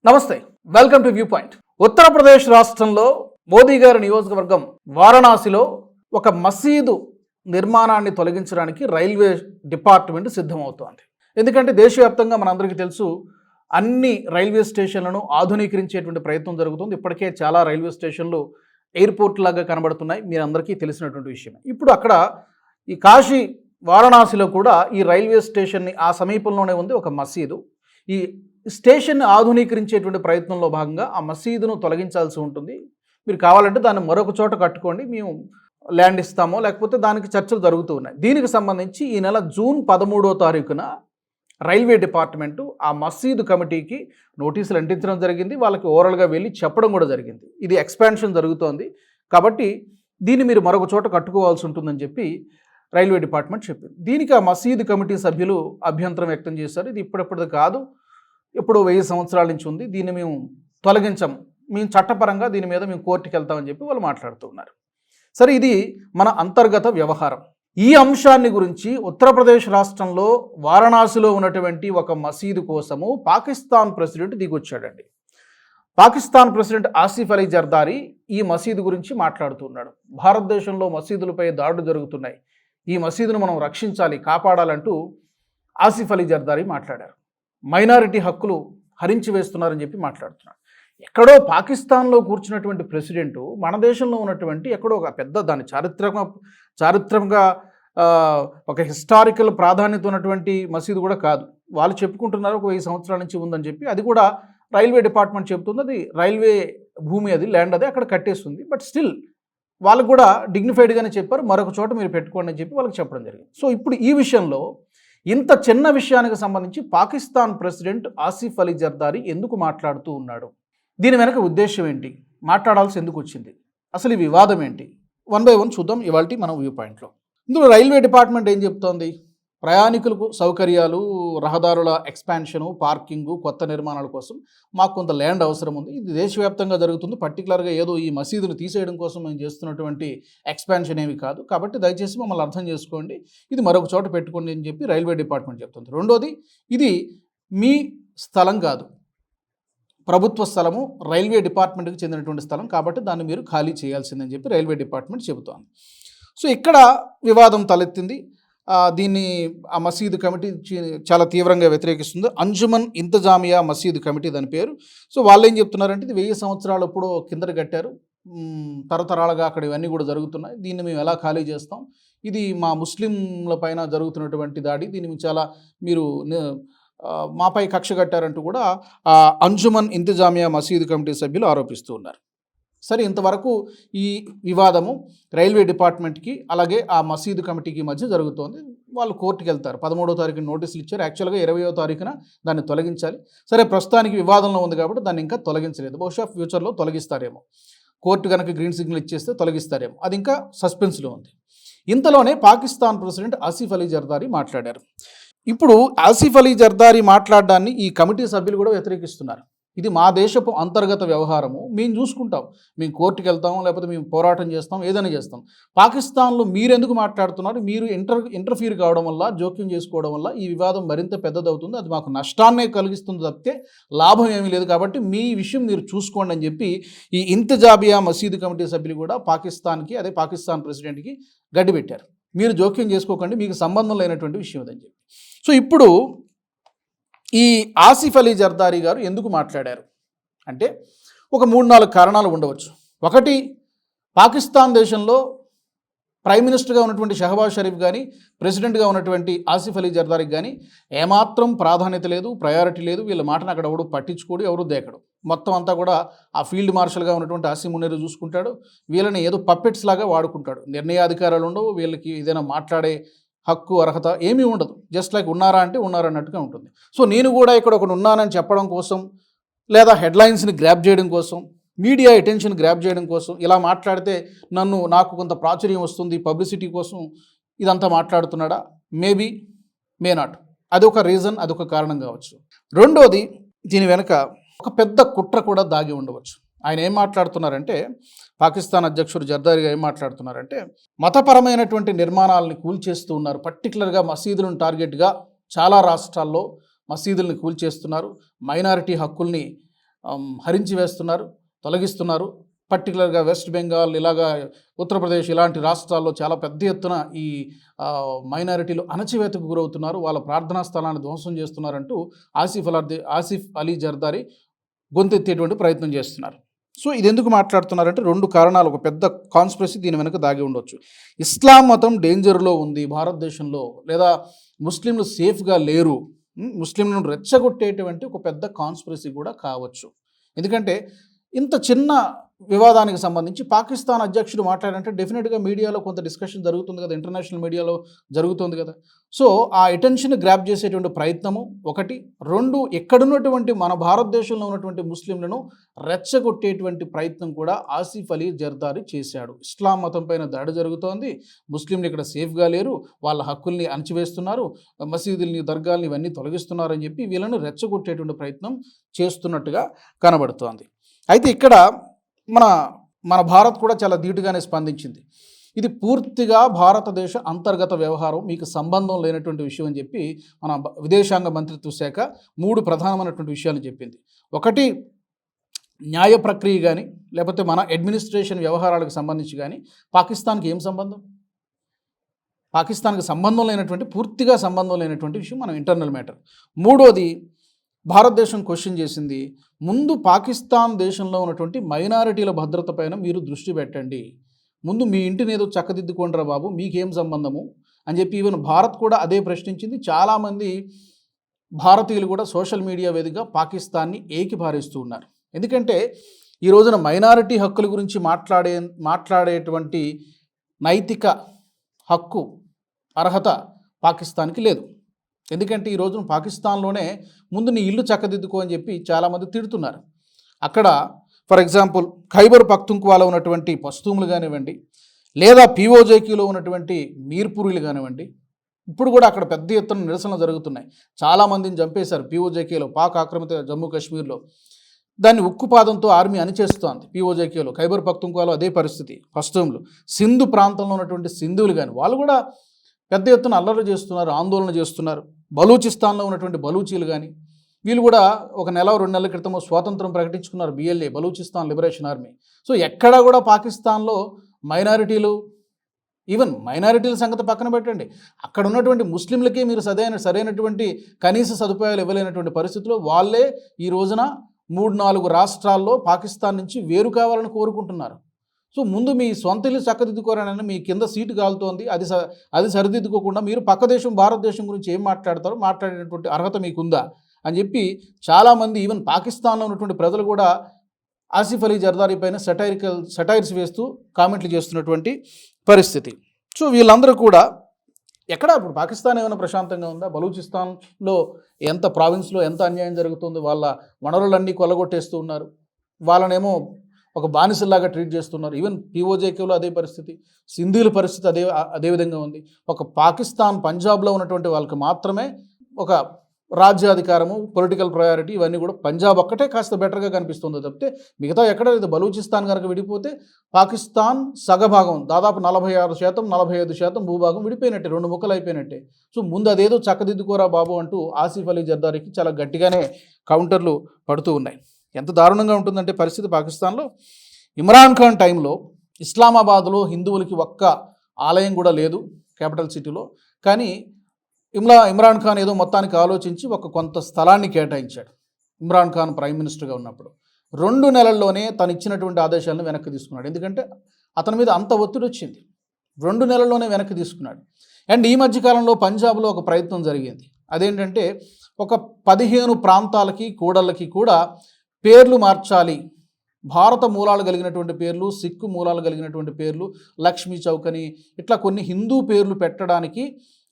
నమస్తే, welcome to view point. Uttar Pradesh రాష్ట్రంలో మోదీ గారి నియోజకవర్గం వారణాసిలో ఒక మసీదు నిర్మాణాన్ని తొలగించడానికి రైల్వే డిపార్ట్మెంట్ సిద్ధమవుతోంది. ఎందుకంటే దేశవ్యాప్తంగా మనందరికీ తెలుసు, అన్ని రైల్వే స్టేషన్లను ఆధునీకరించేటువంటి ప్రయత్నం జరుగుతుంది. ఇప్పటికే చాలా రైల్వే స్టేషన్లు ఎయిర్పోర్ట్ లాగా కనబడుతున్నాయి, మీ అందరికీ తెలిసినటువంటి విషయం. ఇప్పుడు అక్కడ ఈ కాశీ వారణాసిలో కూడా ఈ రైల్వే స్టేషన్ని ఆ సమీపంలోనే ఉంది ఒక మసీదు. ఈ స్టేషన్ని ఆధునీకరించేటువంటి ప్రయత్నంలో భాగంగా ఆ మసీదును తొలగించాల్సి ఉంటుంది. మీరు కావాలంటే దాన్ని మరొక చోట కట్టుకోండి, మేము ల్యాండ్ ఇస్తామో, లేకపోతే దానికి చర్చలు జరుగుతూ ఉన్నాయి. దీనికి సంబంధించి ఈ నెల జూన్ 13వ తారీఖున రైల్వే డిపార్ట్మెంటు ఆ మసీదు కమిటీకి నోటీసులు అంటించడం జరిగింది. వాళ్ళకి ఓరల్గా వెళ్ళి చెప్పడం కూడా జరిగింది, ఇది ఎక్స్పాన్షన్ జరుగుతోంది కాబట్టి దీన్ని మీరు మరొక చోట కట్టుకోవాల్సి ఉంటుందని చెప్పి రైల్వే డిపార్ట్మెంట్ చెప్పింది. దీనికి ఆ మసీదు కమిటీ సభ్యులు అభ్యంతరం వ్యక్తం చేశారు. ఇది ఇప్పుడెప్పుడు కాదు, ఎప్పుడో 1000 సంవత్సరాల నుంచి ఉంది, దీన్ని మేము తొలగించము, మేము చట్టపరంగా దీని మీద మేము కోర్టుకి వెళ్తామని చెప్పి వాళ్ళు మాట్లాడుతూ ఉన్నారు. సరే, ఇది మన అంతర్గత వ్యవహారం. ఈ అంశాన్ని గురించి ఉత్తరప్రదేశ్ రాష్ట్రంలో వారణాసిలో ఉన్నటువంటి ఒక మసీదు కోసము పాకిస్తాన్ ప్రెసిడెంట్ దిగొచ్చాడండి. పాకిస్తాన్ ప్రెసిడెంట్ ఆసిఫ్ అలీ జర్దారీ ఈ మసీదు గురించి మాట్లాడుతున్నాడు. భారతదేశంలో మసీదులపై దాడులు జరుగుతున్నాయి, ఈ మసీదును మనం రక్షించాలి, కాపాడాలంటూ ఆసిఫ్ అలీ జర్దారీ మాట్లాడారు. మైనారిటీ హక్కులు హరించి వేస్తున్నారని చెప్పి మాట్లాడుతున్నాడు. ఎక్కడో పాకిస్తాన్లో కూర్చున్నటువంటి ప్రెసిడెంటు మన దేశంలో ఉన్నటువంటి ఎక్కడో ఒక పెద్ద దాని చారిత్రకంగా ఒక హిస్టారికల్ ప్రాధాన్యత ఉన్నటువంటి మసీదు కూడా కాదు. వాళ్ళు చెప్పుకుంటున్నారు ఒక 1000 సంవత్సరాల నుంచి ఉందని చెప్పి. అది కూడా రైల్వే డిపార్ట్మెంట్ చెబుతుంది, అది రైల్వే భూమి, అది ల్యాండ్, అది అక్కడ కట్టేస్తుంది. బట్ స్టిల్ వాళ్ళకు కూడా డిగ్నిఫైడ్గానే చెప్పారు, మరొక చోట మీరు పెట్టుకోండి అని చెప్పి వాళ్ళకి చెప్పడం జరిగింది. సో ఇప్పుడు ఈ విషయంలో ఇంత చిన్న విషయానికి సంబంధించి పాకిస్తాన్ ప్రెసిడెంట్ ఆసిఫ్ అలీ జర్దారీ ఎందుకు మాట్లాడుతూ ఉన్నాడు? దీని వెనక ఉద్దేశం ఏంటి? మాట్లాడాల్సి ఎందుకు వచ్చింది? అసలు ఈ వివాదం ఏంటి? 1 by 1 చూద్దాం ఇవాళ మనం వ్యూ పాయింట్లో. ఇందులో రైల్వే డిపార్ట్మెంట్ ఏం చెప్తోంది? ప్రయాణికులకు సౌకర్యాలు, రహదారుల ఎక్స్పాన్షను, పార్కింగు, కొత్త నిర్మాణాల కోసం మాకు కొంత ల్యాండ్ అవసరం ఉంది. ఇది దేశవ్యాప్తంగా జరుగుతుంది, పర్టికులర్గా ఏదో ఈ మసీదును తీసేయడం కోసం మేము చేస్తున్నటువంటి ఎక్స్పాన్షన్ ఏమి కాదు, కాబట్టి దయచేసి మమ్మల్ని అర్థం చేసుకోండి, ఇది మరొక చోట పెట్టుకోండి అని చెప్పి రైల్వే డిపార్ట్మెంట్ చెప్తుంది. రెండోది, ఇది మీ స్థలం కాదు, ప్రభుత్వ స్థలము, రైల్వే డిపార్ట్మెంట్కి చెందినటువంటి స్థలం, కాబట్టి దాన్ని మీరు ఖాళీ చేయాల్సిందని చెప్పి రైల్వే డిపార్ట్మెంట్ చెబుతోంది. సో ఇక్కడ వివాదం తలెత్తింది. దీన్ని ఆ మసీదు కమిటీ చాలా తీవ్రంగా వ్యతిరేకిస్తుంది. అంజుమన్ ఇంతజామియా మసీదు కమిటీ దాని పేరు. సో వాళ్ళు ఏం చెప్తున్నారంటే, ఇది 1000 సంవత్సరాలు ఎప్పుడో కిందట కట్టారు, తరతరాలుగా అక్కడ ఇవన్నీ కూడా జరుగుతున్నాయి, దీన్ని మేము ఎలా ఖాళీ చేస్తాం, ఇది మా ముస్లింల పైన జరుగుతున్నటువంటి దాడి, దీన్ని చాలా మీరు మాపై కక్ష కట్టారంటూ కూడా అంజుమన్ ఇంతజామియా మసీదు కమిటీ సభ్యులు ఆరోపిస్తూ ఉన్నారు. సరే, ఇంతవరకు ఈ వివాదము రైల్వే డిపార్ట్మెంట్కి అలాగే ఆ మసీదు కమిటీకి మధ్య జరుగుతోంది. వాళ్ళు కోర్టుకి వెళ్తారు. 13వ తారీఖున నోటీసులు ఇచ్చారు. యాక్చువల్గా 20వ తారీఖున దాన్ని తొలగించాలి. సరే, ప్రస్తుతానికి వివాదంలో ఉంది కాబట్టి దాన్ని ఇంకా తొలగించలేదు. బహుశా ఫ్యూచర్లో తొలగిస్తారేమో, కోర్టు కనుక గ్రీన్ సిగ్నల్ ఇచ్చేస్తే తొలగిస్తారేమో, అది ఇంకా సస్పెన్స్లో ఉంది. ఇంతలోనే పాకిస్తాన్ ప్రెసిడెంట్ ఆసిఫ్ అలీ జర్దారీ మాట్లాడారు. ఇప్పుడు ఆసిఫ్ అలీ జర్దారీ మాట్లాడడాన్ని ఈ కమిటీ సభ్యులు కూడా వ్యతిరేకిస్తున్నారు. ఇది మా దేశపు అంతర్గత వ్యవహారము, మేము చూసుకుంటాం, మేము కోర్టుకి వెళ్తాం, లేకపోతే మేము పోరాటం చేస్తాం, ఏదైనా చేస్తాం. పాకిస్తాన్లో మీరెందుకు మాట్లాడుతున్నారు? మీరు ఇంటర్ఫీర్ కావడం వల్ల, జోక్యం చేసుకోవడం వల్ల ఈ వివాదం మరింత పెద్దదవుతుంది, అది మాకు నష్టాన్నే కలిగిస్తుంది తప్పితే లాభం ఏమీ లేదు, కాబట్టి మీ విషయం మీరు చూసుకోండి అని చెప్పి ఈ ఇంతజామియా మసీదు కమిటీ సభ్యులు కూడా పాకిస్తాన్కి, అదే పాకిస్తాన్ ప్రెసిడెంట్కి గడ్డి పెట్టారు. మీరు జోక్యం చేసుకోకండి, మీకు సంబంధం లేనటువంటి విషయం అదని చెప్పి. సో ఇప్పుడు ఈ ఆసిఫ్ అలీ జర్దారీ గారు ఎందుకు మాట్లాడారు అంటే, ఒక 3-4 కారణాలు ఉండవచ్చు. ఒకటి, పాకిస్తాన్ దేశంలో ప్రైమ్ మినిస్టర్గా ఉన్నటువంటి షహబాజ్ షరీఫ్ కానీ, ప్రెసిడెంట్గా ఉన్నటువంటి ఆసిఫ్ అలీ జర్దారీకి కానీ ఏమాత్రం ప్రాధాన్యత లేదు, ప్రయారిటీ లేదు. వీళ్ళ మాటను అక్కడ ఎవడు పట్టించుకోడు, ఎవరు దేకడు. మొత్తం అంతా కూడా ఆ ఫీల్డ్ మార్షల్గా ఉన్నటువంటి ఆసిమ్ మునీర్ చూసుకుంటాడు. వీళ్ళని ఏదో పప్పెట్స్ లాగా వాడుకుంటాడు. నిర్ణయాధికారాలు ఉండవు, వీళ్ళకి ఏదైనా మాట్లాడే హక్కు, అర్హత ఏమీ ఉండదు. జస్ట్ లైక్ ఉన్నారా అంటే ఉన్నారా అన్నట్టుగా ఉంటుంది. సో నేను కూడా ఇక్కడ ఒకటి ఉన్నానని చెప్పడం కోసం, లేదా హెడ్లైన్స్ని గ్రాప్ చేయడం కోసం, మీడియా అటెన్షన్ గ్రాప్ చేయడం కోసం ఇలా మాట్లాడితే నాకు కొంత ప్రాచుర్యం వస్తుంది, పబ్లిసిటీ కోసం ఇదంతా మాట్లాడుతున్నాడా? Maybe, may not. అదొక రీజన్, అదొక కారణం కావచ్చు. రెండోది, దీని వెనుక ఒక పెద్ద కుట్ర కూడా దాగి ఉండవచ్చు. ఆయన ఏం మాట్లాడుతున్నారంటే, పాకిస్తాన్ అధ్యక్షుడు జర్దారీ ఏం మాట్లాడుతున్నారంటే, మతపరమైనటువంటి నిర్మాణాలని కూల్చేస్తూ ఉన్నారు, పర్టికులర్గా మసీదులను టార్గెట్గా చాలా రాష్ట్రాల్లో మసీదుల్ని కూల్చేస్తున్నారు, మైనారిటీ హక్కుల్ని హరించి వేస్తున్నారు, తొలగిస్తున్నారు. పర్టికులర్గా వెస్ట్ బెంగాల్, ఇలాగా ఉత్తరప్రదేశ్ ఇలాంటి రాష్ట్రాల్లో చాలా పెద్ద ఎత్తున ఈ మైనారిటీలు అణచివేతకు గురవుతున్నారు, వాళ్ళ ప్రార్థనా స్థలాన్ని ధ్వంసం చేస్తున్నారంటూ ఆసిఫ్ అలీ జర్దారీ గొంతెత్తేటువంటి ప్రయత్నం చేస్తున్నారు. సో ఇది ఎందుకు మాట్లాడుతున్నారంటే 2 కారణాలు, ఒక పెద్ద కాన్స్పిరసీ దీని వెనుక దాగి ఉండొచ్చు. ఇస్లాం మతం డేంజర్లో ఉంది భారతదేశంలో, లేదా ముస్లింలు సేఫ్గా లేరు, ముస్లింలను రెచ్చగొట్టేటువంటి ఒక పెద్ద కాన్స్పిరసీ కూడా కావచ్చు. ఎందుకంటే ఇంత చిన్న వివాదానికి సంబంధించి పాకిస్తాన్ అధ్యక్షుడు మాట్లాడంటే డెఫినెట్గా మీడియాలో కొంత డిస్కషన్ జరుగుతుంది కదా, ఇంటర్నేషనల్ మీడియాలో జరుగుతుంది కదా. సో ఆ అటెన్షన్ గ్రాప్ చేసేటువంటి ప్రయత్నము ఒకటి. 2, ఎక్కడున్నటువంటి మన భారతదేశంలో ఉన్నటువంటి ముస్లింలను రెచ్చగొట్టేటువంటి ప్రయత్నం కూడా ఆసిఫ్ అలీ జర్దారీ చేశాడు. ఇస్లాం మతం పైన దాడి జరుగుతోంది, ముస్లింలు ఇక్కడ సేఫ్గా లేరు, వాళ్ళ హక్కుల్ని అణచివేస్తున్నారు, మసీదుల్ని, దర్గాల్ని ఇవన్నీ తొలగిస్తున్నారని చెప్పి వీళ్ళని రెచ్చగొట్టేటువంటి ప్రయత్నం చేస్తున్నట్టుగా కనబడుతోంది. అయితే ఇక్కడ మన భారత్ కూడా చాలా ధీటుగానే స్పందించింది. ఇది పూర్తిగా భారతదేశ అంతర్గత వ్యవహారం, మీకు సంబంధం లేనటువంటి విషయం అని చెప్పి మన విదేశాంగ మంత్రిత్వ శాఖ 3 ప్రధానమైనటువంటి విషయాలు చెప్పింది. ఒకటి, న్యాయ ప్రక్రియ కానీ లేకపోతే మన అడ్మినిస్ట్రేషన్ వ్యవహారాలకు సంబంధించి కానీ పాకిస్తాన్కి ఏం సంబంధం? పాకిస్తాన్కి సంబంధం లేనటువంటి, పూర్తిగా సంబంధం లేనటువంటి విషయం మన ఇంటర్నల్ మ్యాటర్. మూడోది, భారతదేశం క్వశ్చన్ చేసింది, ముందు పాకిస్తాన్ దేశంలో ఉన్నటువంటి మైనారిటీల భద్రత పైన మీరు దృష్టి పెట్టండి, ముందు మీ ఇంటిని ఏదో చక్కదిద్దుకోండిరా బాబు, మీకేం సంబంధము అని చెప్పి ఈవెన్ భారత్ కూడా అదే ప్రశ్నించింది. చాలామంది భారతీయులు కూడా సోషల్ మీడియా వేదికగా పాకిస్తాన్ని ఏకిపారేస్తూ ఉన్నారు. ఎందుకంటే ఈ రోజున మైనారిటీ హక్కుల గురించి మాట్లాడేటువంటి నైతిక హక్కు, అర్హత పాకిస్తాన్కి లేదు. ఎందుకంటే ఈ రోజున పాకిస్తాన్లోనే ముందు నీ ఇల్లు చక్కదిద్దుకో అని చెప్పి చాలామంది తిడుతున్నారు. అక్కడ ఫర్ ఎగ్జాంపుల్ ఖైబర్ పఖ్తుంఖ్వాలో ఉన్నటువంటి పస్తూన్లు కానివ్వండి, లేదా పీఓజేక్యూలో ఉన్నటువంటి మీర్పురీలు కానివ్వండి, ఇప్పుడు కూడా అక్కడ పెద్ద ఎత్తున నిరసనలు జరుగుతున్నాయి. చాలామందిని చంపేశారు పీఓజేకేలో, పాక్ ఆక్రమిత జమ్మూ కాశ్మీర్లో. దాన్ని ఉక్కుపాదంతో ఆర్మీ అణిచేస్తోంది. పీఓజేకేలో, ఖైబర్ పఖ్తుంఖ్వాలో అదే పరిస్థితి. పస్తూన్లు, సింధు ప్రాంతంలో ఉన్నటువంటి సింధువులు కానీ వాళ్ళు కూడా పెద్ద ఎత్తున అల్లరి చేస్తున్నారు, ఆందోళన చేస్తున్నారు. బలూచిస్తాన్లో ఉన్నటువంటి బలూచీలు కానీ వీళ్ళు కూడా ఒక నెల 2 నెలల క్రితం స్వాతంత్రం ప్రకటించుకున్నారు, BLA, Balochistan liberation army. So ఎక్కడా కూడా పాకిస్తాన్లో మైనారిటీలు, ఈవెన్ మైనారిటీల సంగతి పక్కన పెట్టండి, అక్కడ ఉన్నటువంటి ముస్లింలకే మీరు సరైనటువంటి కనీస సదుపాయాలు ఇవ్వలేనటువంటి పరిస్థితుల్లో వాళ్ళే ఈ రోజున 3-4 రాష్ట్రాల్లో పాకిస్తాన్ నుంచి వేరు కావాలని కోరుకుంటున్నారు. సో ముందు మీ సొంత ఇల్లు చక్కదిద్దుకోరానని, మీ కింద సీటు కాలుతోంది, అది సరిదిద్దుకోకుండా మీరు పక్క దేశం భారతదేశం గురించి ఏం మాట్లాడతారో మాట్లాడేటువంటి అర్హత మీకుందా అని చెప్పి చాలామంది ఈవెన్ పాకిస్తాన్లో ఉన్నటువంటి ప్రజలు కూడా ఆసిఫ్ అలీ జర్దారీ పైన సెటైర్స్ వేస్తూ కామెంట్లు చేస్తున్నటువంటి పరిస్థితి. సో వీళ్ళందరూ కూడా ఎక్కడ ఇప్పుడు పాకిస్తాన్ ఏమైనా ప్రశాంతంగా ఉందా? బలూచిస్తాన్లో ఎంత ప్రావిన్స్లో ఎంత అన్యాయం జరుగుతుంది, వాళ్ళ వనరులన్నీ కొల్లగొట్టేస్తూ ఉన్నారు, వాళ్ళనేమో ఒక బానిసల్లాగా ట్రీట్ చేస్తున్నారు. ఈవెన్ పీఓజేకేలో అదే పరిస్థితి, సింధుల పరిస్థితి అదే విధంగా ఉంది. ఒక పాకిస్తాన్ పంజాబ్లో ఉన్నటువంటి వాళ్ళకి మాత్రమే ఒక రాజ్యాధికారము, పొలిటికల్ ప్రయారిటీ ఇవన్నీ కూడా పంజాబ్ ఒక్కటే కాస్త బెటర్గా కనిపిస్తుంది తప్పితే మిగతా ఎక్కడ లేదు. బలూచిస్తాన్ కనుక విడిపోతే పాకిస్తాన్ సగభాగం, దాదాపు 46%, 45% భూభాగం విడిపోయినట్టే, 2 ముక్కలు అయిపోయినట్టే. సో ముందు అదేదో చక్కదిద్దుకోరా బాబు అంటూ ఆసిఫ్ అలీ జర్దారీకి చాలా గట్టిగానే కౌంటర్లు పడుతూ ఉన్నాయి. ఎంత దారుణంగా ఉంటుందంటే పరిస్థితి పాకిస్తాన్లో. ఇమ్రాన్ ఖాన్ టైంలో ఇస్లామాబాద్లో హిందువులకి ఒక్క ఆలయం కూడా లేదు క్యాపిటల్ సిటీలో, కానీ ఇమ్రాన్ ఖాన్ ఏదో మొత్తానికి ఆలోచించి కొంత స్థలాన్ని కేటాయించాడు. ఇమ్రాన్ ఖాన్ ప్రైమ్ మినిస్టర్గా ఉన్నప్పుడు 2 నెలల్లోనే తను ఇచ్చినటువంటి ఆదేశాలను వెనక్కి తీసుకున్నాడు. ఎందుకంటే అతని మీద అంత ఒత్తిడి వచ్చింది. 2 నెలల్లోనే వెనక్కి తీసుకున్నాడు. అండ్ ఈ మధ్యకాలంలో పంజాబ్లో ఒక ప్రయత్నం జరిగింది. అదేంటంటే ఒక 15 ప్రాంతాలకి, కూడళ్ళకి కూడా పేర్లు మార్చాలి, భారత మూలాలు కలిగినటువంటి పేర్లు, సిక్కు మూలాలు కలిగినటువంటి పేర్లు, లక్ష్మీ చౌక్ అని ఇట్లా కొన్ని హిందూ పేర్లు పెట్టడానికి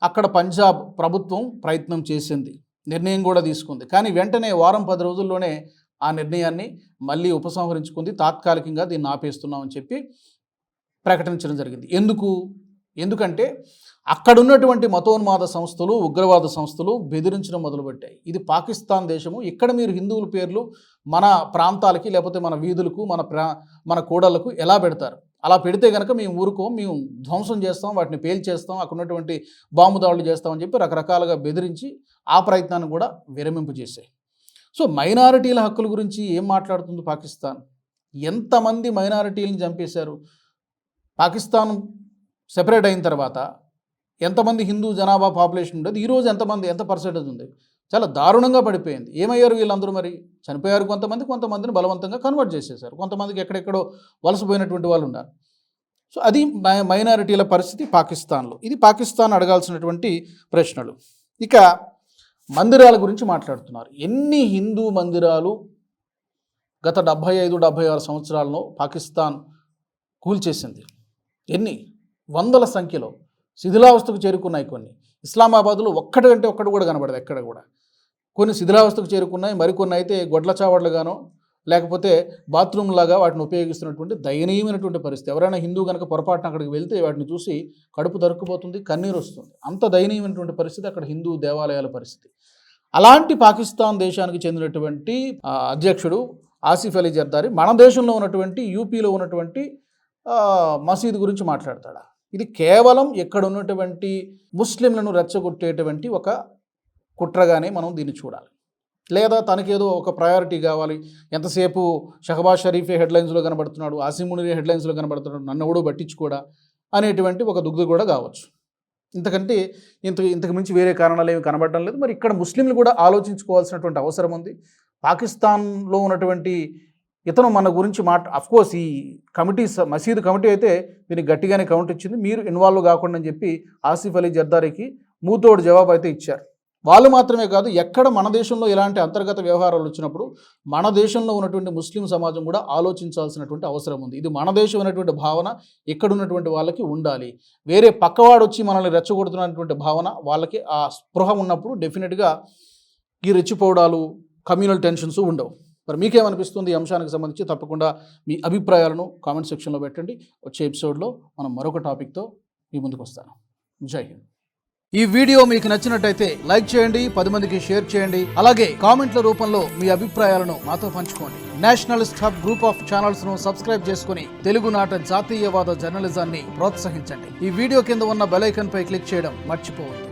అక్కడ పంజాబ్ ప్రభుత్వం ప్రయత్నం చేసింది, నిర్ణయం కూడా తీసుకుంది. కానీ వెంటనే 10 రోజుల్లోనే ఆ నిర్ణయాన్ని మళ్ళీ ఉపసంహరించుకుంది. తాత్కాలికంగా దీన్ని ఆపేస్తున్నామని చెప్పి ప్రకటించడం జరిగింది. ఎందుకంటే అక్కడున్నటువంటి మతోన్మాద సంస్థలు, ఉగ్రవాద సంస్థలు బెదిరించడం మొదలుపెట్టాయి. ఇది పాకిస్తాన్ దేశము, ఇక్కడ మీరు హిందువుల పేర్లు మన ప్రాంతాలకి లేకపోతే మన వీధులకు, మన కూడళ్లకు ఎలా పెడతారు? అలా పెడితే కనుక మేము మేము ధ్వంసం చేస్తాం, వాటిని పేల్చేస్తాం, అక్కడ ఉన్నటువంటి బాంబు దాడులు చేస్తామని చెప్పి రకరకాలుగా బెదిరించి ఆ ప్రయత్నాన్ని కూడా విరమింపు చేశాయి. సో మైనారిటీల హక్కుల గురించి ఏం మాట్లాడుతుంది పాకిస్తాన్? ఎంతమంది మైనారిటీలను చంపేశారు? పాకిస్తాన్ సెపరేట్ అయిన తర్వాత ఎంతమంది హిందూ జనాభా పాపులేషన్ ఉండేది, ఈరోజు ఎంత పర్సెంటేజ్ ఉంది? చాలా దారుణంగా పడిపోయింది. ఏమయ్యారు వీళ్ళందరూ? మరి చనిపోయారు కొంతమందిని బలవంతంగా కన్వర్ట్ చేసేశారు, కొంతమందికి ఎక్కడెక్కడో వలసపోయినటువంటి వాళ్ళు ఉన్నారు. సో అది మైనారిటీల పరిస్థితి పాకిస్తాన్లో. ఇది పాకిస్తాన్ అడగాల్సినటువంటి ప్రశ్నలు. ఇక మందిరాల గురించి మాట్లాడుతున్నారు. ఎన్ని హిందూ మందిరాలు గత 75-76 సంవత్సరాల్లో పాకిస్తాన్ కూల్చేసింది? ఎన్ని వందల సంఖ్యలో శిథిలావస్థకు చేరుకున్నాయి. కొన్ని ఇస్లామాబాద్లో ఒక్కటి కూడా కనబడదు ఎక్కడ కూడా. కొన్ని శిథిలావస్థకు చేరుకున్నాయి, మరికొన్ని అయితే గొడ్ల చావడ్లుగానో లేకపోతే బాత్రూమ్ లాగా వాటిని ఉపయోగిస్తున్నటువంటి దయనీయమైనటువంటి పరిస్థితి. ఎవరైనా హిందూ కనుక పొరపాటున అక్కడికి వెళ్తే వాటిని చూసి కడుపు దరుక్కుపోతుంది, కన్నీరు వస్తుంది. అంత దయనీయమైనటువంటి పరిస్థితి అక్కడ హిందూ దేవాలయాల పరిస్థితి. అలాంటి పాకిస్తాన్ దేశానికి చెందినటువంటి అధ్యక్షుడు ఆసిఫ్ అలీ జర్దారీ మన దేశంలో ఉన్నటువంటి యూపీలో ఉన్నటువంటి మసీదు గురించి మాట్లాడతాడా? ఇది కేవలం ఇక్కడ ఉన్నటువంటి ముస్లింలను రెచ్చగొట్టేటువంటి ఒక కుట్రగానే మనం దీన్ని చూడాలి. లేదా తనకేదో ఒక ప్రయారిటీ కావాలి, ఎంతసేపు షహబాజ్ షరీఫే హెడ్లైన్స్లో కనబడుతున్నాడు, ఆసిముని హెడ్లైన్స్లో కనబడుతున్నాడు, నన్ను ఎవడో పట్టించుకోడా అనేటువంటి ఒక దుగ్ధ కూడా కావచ్చు. ఇంతకంటే ఇంతకు మించి వేరే కారణాలు ఏమి కనబడడం లేదు. మరి ఇక్కడ ముస్లింలు కూడా ఆలోచించుకోవాల్సినటువంటి అవసరం ఉంది. పాకిస్తాన్లో ఉన్నటువంటి ఇతను మన గురించి అఫ్కోర్స్ ఈ కమిటీ మసీదు కమిటీ అయితే దీనికి గట్టిగానే కౌంట్ ఇచ్చింది, మీరు ఇన్వాల్వ్ కాకుండా అని చెప్పి ఆసిఫ్ అలీ జర్దారీకి మూతోడు జవాబు అయితే ఇచ్చారు. వాళ్ళు మాత్రమే కాదు, ఎక్కడ మన దేశంలో ఇలాంటి అంతర్గత వ్యవహారాలు వచ్చినప్పుడు మన దేశంలో ఉన్నటువంటి ముస్లిం సమాజం కూడా ఆలోచించాల్సినటువంటి అవసరం ఉంది. ఇది మన దేశం అనేటువంటి భావన ఇక్కడ ఉన్నటువంటి వాళ్ళకి ఉండాలి. వేరే పక్కవాడు వచ్చి మనల్ని రెచ్చగొడుతున్నటువంటి భావన వాళ్ళకి ఆ స్పృహ ఉన్నప్పుడు డెఫినెట్గా ఈ రెచ్చిపోవడాలు, కమ్యూనల్ టెన్షన్స్ ఉండవు. మరి మీకేమనిపిస్తుంది ఈ అంశానికి సంబంధించి? తప్పకుండా మీ అభిప్రాయాలను కామెంట్ సెక్షన్లో పెట్టండి. వచ్చే ఎపిసోడ్లో మనం మరొక టాపిక్తో మీ ముందుకు వస్తాను. జై హింద్. ఈ వీడియో మీకు నచ్చినట్టయితే లైక్ చేయండి, 10 మందికి షేర్ చేయండి. అలాగే కామెంట్ల రూపంలో మీ అభిప్రాయాలను మాతో పంచుకోండి. Nationalist hub group of channels ను సబ్స్క్రైబ్ చేసుకుని తెలుగునాట జాతీయవాద జర్నలిజాన్ని ప్రోత్సహించండి. ఈ వీడియో కింద ఉన్న బెల్ ఐకాన్ పై క్లిక్ చేయడం మర్చిపోవద్దు.